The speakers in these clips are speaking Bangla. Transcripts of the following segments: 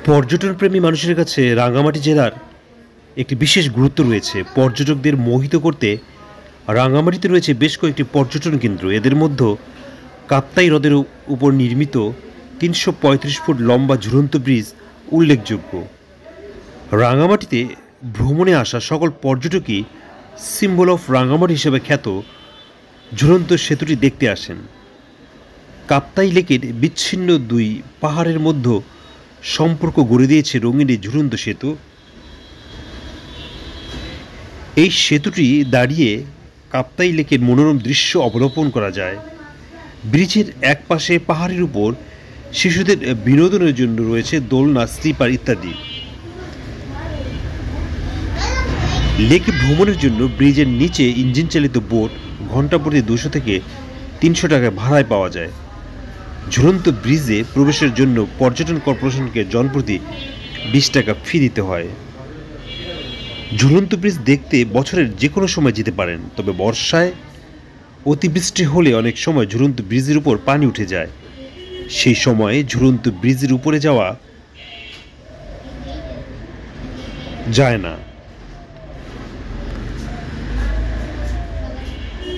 পর্যটনপ্রেমী মানুষের কাছে রাঙ্গামাটি জেলার একটি বিশেষ গুরুত্ব রয়েছে। পর্যটকদের মোহিত করতে রাঙ্গামাটিতে রয়েছে বেশ কয়েকটি পর্যটন কেন্দ্র। এদের মধ্যে কাপ্তাই হ্রদের উপর নির্মিত ৩৩৫ ফুট লম্বা ঝুলন্ত ব্রিজ উল্লেখযোগ্য। রাঙ্গামাটিতে ভ্রমণে আসা সকল পর্যটকই সিম্বল অফ রাঙ্গামাটি হিসেবে খ্যাত ঝুলন্ত সেতুটি দেখতে আসেন। কাপ্তাই লেকের বিচ্ছিন্ন দুই পাহাড়ের মধ্যে সম্পর্ক গড়ে দিয়েছে রঙিন এই ঝুলন্ত সেতু। এই সেতুটি দাঁড়িয়ে কাপ্তাই লেকের মনোরম দৃশ্য অবলোকন করা যায়। ব্রিজের এক পাশে পাহাড়ের উপর শিশুদের বিনোদনের জন্য রয়েছে দোলনা, স্লিপার ইত্যাদি। লেকে ভ্রমণের জন্য ব্রিজের নিচে ইঞ্জিন চালিত বোট ঘন্টা প্রতি 200 থেকে 300 টাকা ভাড়ায় পাওয়া যায়। ঝুলন্ত ব্রিজে প্রবেশের জন্য পর্যটন কর্পোরেশনকে জনপ্রতি 20 টাকা ফি দিতে হয়। ঝুলন্ত ব্রিজ দেখতে বছরের যে কোনো সময় যেতে পারেন, তবে বর্ষায় অতিবৃষ্টি হলে অনেক সময় ঝুলন্ত ব্রিজের উপর পানি উঠে যায়। সেই সময়ে ঝুলন্ত ব্রিজের উপরে যাওয়া যায় না,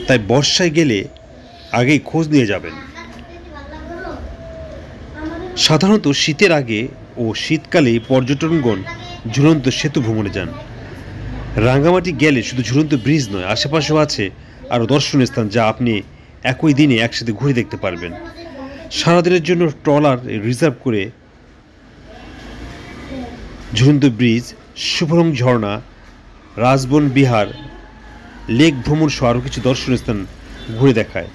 তাই বর্ষায় গেলে আগেই খোঁজ নিয়ে যাবেন। সাধারণত শীতের আগে ও শীতকালে পর্যটকগণ ঝুলন্ত সেতু ভ্রমণে যান। রাঙ্গামাটি গেলে শুধু ঝুলন্ত ব্রিজ নয়, আশেপাশেও আছে আরও দর্শনীয় স্থান যা আপনি একই দিনে একসাথে ঘুরে দেখতে পারবেন। সারাদিনের জন্য ট্রলার রিজার্ভ করে ঝুলন্ত ব্রিজ, শুভরং ঝর্ণা, রাজবন বিহার, লেক ভ্রমণ সহ আরও কিছু দর্শনীয় স্থান ঘুরে দেখায়।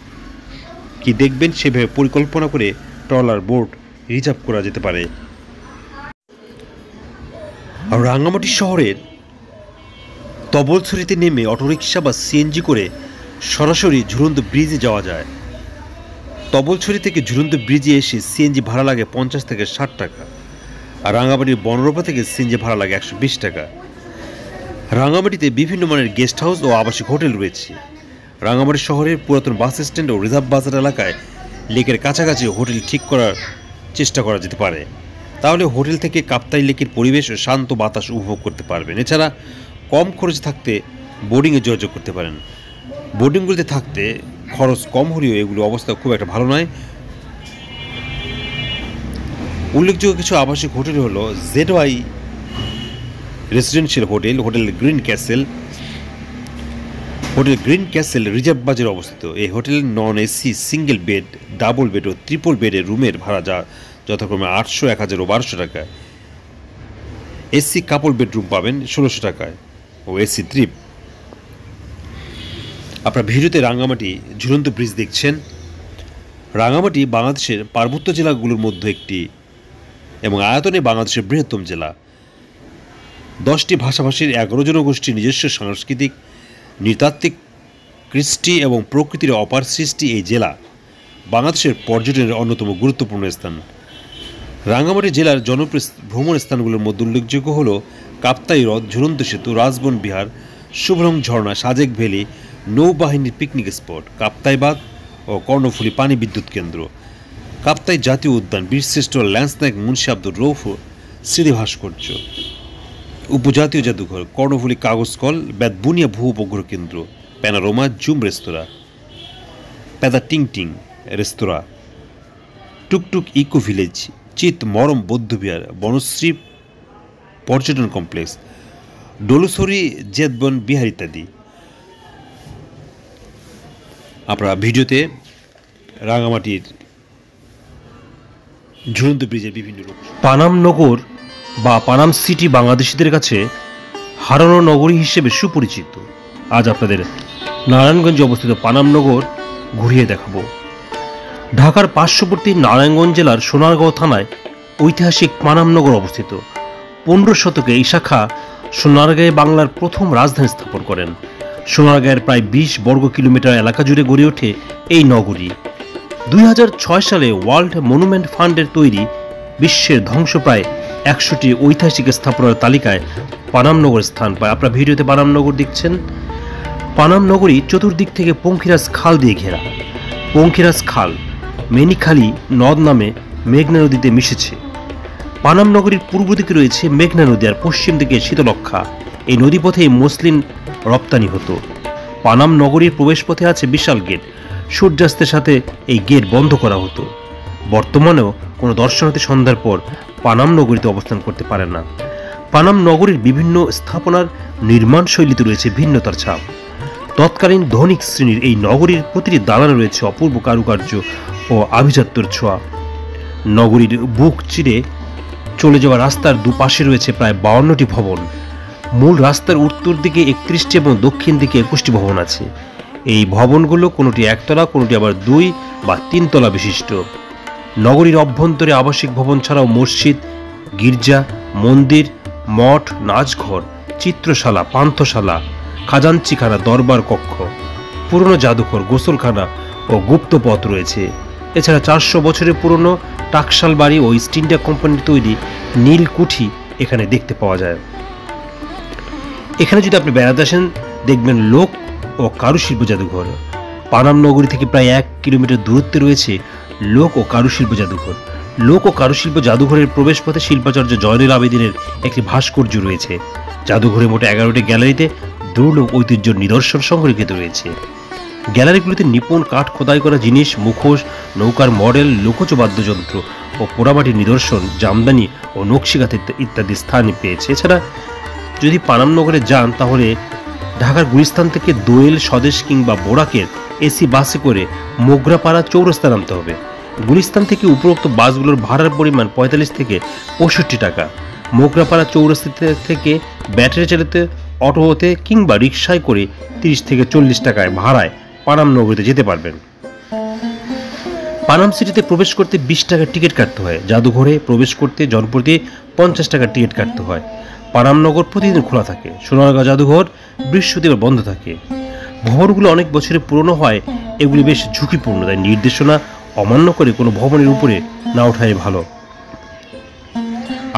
কি দেখবেন সেভাবে পরিকল্পনা করে ট্রলার, বোট রিজার্ভ করা যেতে পারে। আর রাঙ্গামাটি শহরের তবলছড়িতে নেমে অটোরিকশা বা সিএনজি করে সরাসরি ঝুলন্ত ব্রিজে যাওয়া যায়। তবলছড়ি থেকে ঝুলন্ত ব্রিজে এসে সিএনজি ভাড়া লাগে 50 থেকে 60 টাকা, আর রাঙ্গামাটির বনরূপা থেকে সিএনজি ভাড়া লাগে 120 টাকা। রাঙ্গামাটিতে বিভিন্ন মানের গেস্ট হাউস ও আবাসিক হোটেল রয়েছে। রাঙ্গামাটি শহরের পুরাতন বাস স্ট্যান্ড ও রিজার্ভ বাজার এলাকায় লেকের কাছাকাছি হোটেল ঠিক করার চেষ্টা করা যেতে পারে। তাহলে হোটেল থেকে কাপ্তাই লেকের পরিবেশ ও শান্ত বাতাস উপভোগ করতে পারবেন। এছাড়া কম খরচে থাকতে বোর্ডিংয়ে যোগাযোগ করতে পারেন। বোর্ডিংগুলিতে থাকতে খরচ কম হলেও এগুলো অবস্থা খুব একটা ভালো নয়। উল্লেখযোগ্য কিছু আবাসিক হোটেল হলো ZY residential hotel, hotel green castle. Hotel green castle reserve বাজারে অবস্থিত। এই hotel non AC, single bed, double bed ও ট্রিপল বেডের রুমের ভাড়া যথাক্রমে 800, 1000 ও 1200 টাকায়। এসি কাপল বেডরুম পাবেন 1600 টাকায় ও এসি ট্রিপ। আপনারা ভিডিওতে রাঙ্গামাটি ঝুলন্ত ব্রিজ দেখছেন। রাঙ্গামাটি বাংলাদেশের পার্বত্য জেলাগুলোর মধ্যে একটি এবং আয়তনে বাংলাদেশের বৃহত্তম জেলা। 10টি ভাষাভাষীর 11 জনগোষ্ঠীর নিজস্ব সাংস্কৃতিক, নৃতাত্ত্বিক, কৃষ্টি এবং প্রকৃতির অপার সৃষ্টি এই জেলা বাংলাদেশের পর্যটনের অন্যতম গুরুত্বপূর্ণ স্থান। রাঙ্গামাটি জেলার জনপ্রিয় ভ্রমণ স্থানগুলোর মধ্যে উল্লেখযোগ্য হল কাপ্তাই হ্রদ, ঝুলন্ত সেতু, রাজবন বিহার, শুভরং ঝর্ণা, সাজেক ভ্যালি, নৌবাহিনীর পিকনিক স্পট, কাপ্তাই বাঁধ ও কর্ণফুলী পানি বিদ্যুৎ কেন্দ্র, কাপ্তাই জাতীয় উদ্যান, বীরশ্রেষ্ঠ ল্যান্সনায়ক মুন্সি আব্দুর রৌফ স্মৃতি ভাস্কর্য, উপজাতীয় জাদুঘর, কর্ণফুলী কাগজ কল, বেতবুনিয়া ভূ উপগ্রহ কেন্দ্র, প্যানোরামা জুম রেস্তোরাঁ, প্যাদা টিং টিং রেস্তোরাঁ, টুকটুক ইকো ভিলেজ, চিত মরম বৌদ্ধবিহার, বনশ্রী পর্যটন কমপ্লেক্স, ডলুসরি জেদবন বিহার ইত্যাদি। আপনারা ভিডিওতে রাঙ্গামাটির ঝুলন্ত ব্রিজের বিভিন্ন রূপ। পানাম নগর বা পানাম সিটি বাংলাদেশিদের কাছে হারানো নগরী হিসেবে সুপরিচিত। আজ আপনাদের নারায়ণগঞ্জে অবস্থিত পানাম নগর ঘুরিয়ে দেখাবো। ঢাকার পার্শ্ববর্তী নারায়ণগঞ্জ জেলার সোনারগাঁও থানায় ঐতিহাসিক পানাম নগর অবস্থিত। 15 শতকে এই শাখা সোনারগাঁয়ে বাংলার প্রথম রাজধানী স্থাপন করেন। সোনারগাঁয়ের প্রায় 20 বর্গ কিলোমিটার এলাকা জুড়ে গড়ে ওঠে এই নগরী। 2006 সালে ওয়ার্ল্ড মনুমেন্ট ফান্ডের তৈরি বিশ্বের ধ্বংসপ্রায় 100টি ঐতিহাসিক স্থাপনার তালিকায় পানাম নগর স্থান পায়। আপনারা ভিডিওতে পানাম নগর দেখছেন। পানাম নগরী চতুর্দিক থেকে পঙ্খিরাজ খাল দিয়ে ঘেরা। পঙ্খিরাজ খাল মেনিখালী নদ নামে মেঘনা নদীতে মিশেছে। পানাম নগরীর পূর্ব দিকে রয়েছে মেঘনা নদী আর পশ্চিম দিকে শীতলক্ষা। এই নদীপথেই মসলিন রপ্তানি হতো। পানাম নগরীর প্রবেশপথে আছে বিশাল গেট। সূর্যাস্তের সাথে এই গেট বন্ধ করা হতো। বর্তমানেও কোনো দর্শনার্থী সন্ধ্যার পর পানাম নগরীতে অবস্থান করতে পারে না। পানাম নগরীর বিভিন্ন স্থাপনার নির্মাণ শৈলীতে রয়েছে ভিন্নতার ছাপ। তৎকালীন ধনিক শ্রেণীর এই নগরীর প্রতিটি দালানে রয়েছে অপূর্ব কারুকার্য ও আভিজাত্যর ছোঁয়া। নগরীর বুক চিরে চলে যাওয়া রাস্তার দুপাশে রয়েছে প্রায় 52টি ভবন। মূল রাস্তার উত্তর দিকে 31টি এবং দক্ষিণ দিকে 21টি ভবন আছে। এই ভবনগুলো কোনোটি একতলা, কোনোটি আবার 2 বা 3 তলা বিশিষ্ট। নগরীর অভ্যন্তরে আবাসিক ভবন ছাড়াও মসজিদ, গির্জা, মন্দির, মঠ, নাচঘর, চিত্রশালা, পান্থশালা, খাজাঞ্চিখানা, দরবার কক্ষ, পুরনো জাদুঘর, গোসলখানা ও গুপ্তপথ রয়েছে। এছাড়া 400 বছরের পুরনো টাকশাল বাড়ি ও ইস্ট ইন্ডিয়া কোম্পানির তৈরি নীলকুঠি এখানে দেখতে পাওয়া যায়। এখানে যদি আপনি বেড়াতে আসেন, দেখবেন লোক ও কারুশিল্প জাদুঘর। পানাম নগরী থেকে প্রায় 1 কিলোমিটার দূরত্বে রয়েছে লোক ও কারুশিল্প জাদুঘর। লোক ও কারুশিল্প জাদুঘরের প্রবেশপথে শিল্পাচার্য জয়নুল আবেদিনের একটি ভাস্কর্য রয়েছে। জাদুঘরে মোট 11টি গ্যালারিতে দুর্লভ ঐতিহ্য নিদর্শন সংরক্ষিত রয়েছে। গ্যালারিগুলিতে নিপুণ কাঠ খোদাই করা জিনিস, মুখোশ, নৌকার মডেল, লোকজ বাদ্যযন্ত্র ও পোড়ামাটির নিদর্শন, জামদানি ও নকশিকাঁথা ইত্যাদি স্থান পেয়েছে। এছাড়া যদি পানাম নগরে যান, তাহলে ঢাকার গুলিস্তান থেকে দোয়েল, স্বদেশ কিংবা বোরাকের এসি বাসে করে মোগরাপাড়া চৌরাস্তা নামতে হবে। গুলিস্তান থেকে উপরোক্ত বাসগুলোর ভাড়ার পরিমাণ 45 থেকে 65 টাকা। মোগরাপাড়া চৌরাস্তা থেকে ব্যাটারি চালিত অটোতে কিংবা রিকশায় করে 30 থেকে 40 টাকায় ভাড়ায় পানাম নগরীতে যেতে পারবেন। পানাম সিটিতে প্রবেশ করতে 20 টাকার টিকিট কাটতে হয়। জাদুঘরে প্রবেশ করতে জনপ্রতি 50 টাকার টিকিট কাটতে হয়। পানাম নগর প্রতিদিন খোলা থাকে। সোনারগাঁ জাদুঘর বৃহস্পতিবার বন্ধ থাকে। ভবনগুলো অনেক বছরের পুরনো হয়, এগুলি বেশ ঝুঁকিপূর্ণ, তাই নির্দেশনা অমান্য করে কোনো ভবনের উপরে না ওঠাই ভালো।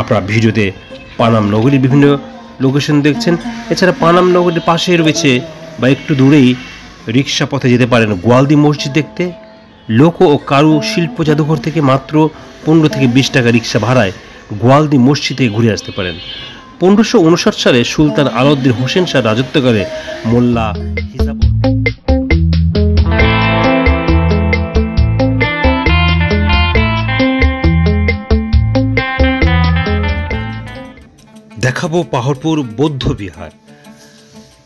আপনারা ভিডিওতে পানাম নগরীর বিভিন্ন লোকেশন দেখছেন। এছাড়া পানাম নগরীর পাশে রয়েছে বা একটু দূরেই রিক্সা পথে যেতে পারেন গোয়ালদি মসজিদ দেখতে। লোক ও কারু শিল্প জাদুঘর থেকে মাত্র 15 থেকে 20 টাকা রিক্সা ভাড়ায় গোয়ালদি মসজিদে ঘুরে আসতে পারেন। 1559 সালে সুলতান আলাউদ্দিন হোসেন শাহ রাজত্বকালে মোল্লা হিসাব দেখাবো পাহাড়পুর বৌদ্ধ বিহার।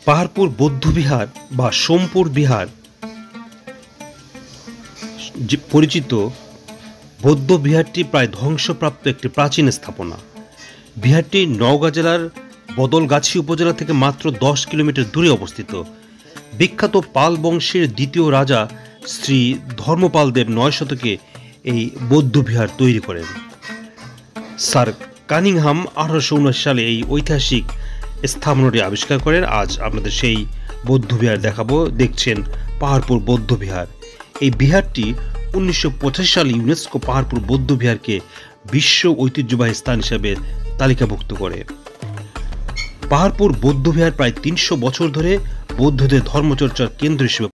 পাহাড়পুর বৌদ্ধ বিহার বা সোমপুর বিহার পরিচিত বৌদ্ধ বিহারটি প্রায় ধ্বংসপ্রাপ্ত একটি প্রাচীন স্থাপনা। বিহারটি নওগাঁ জেলার বদলগাছি উপজেলা থেকে মাত্র 10 কিলোমিটার দূরে অবস্থিত। বিখ্যাত পাল বংশের দ্বিতীয় রাজা শ্রী ধর্মপালদেব 9 শতকে এই বৌদ্ধ বিহার তৈরি করেন। স্যার কানিংহাম 1879 সালে এই ঐতিহাসিক স্থাপনাটি আবিষ্কার করেন। আজ আপনাদের সেই বৌদ্ধ বিহার দেখাবো। দেখছেন পাহাড়পুর বৌদ্ধ বিহার। এই বিহারটি 1985 সালে ইউনেস্কো পাহাড়পুর বৌদ্ধ বিহারকে বিশ্ব ঐতিহ্যবাহী স্থান হিসেবে তালিকাভুক্ত করে। পাহাড়পুর বৌদ্ধ বিহার প্রায় 300 বছর ধরে বৌদ্ধদের ধর্মচর্চার কেন্দ্র হিসেবে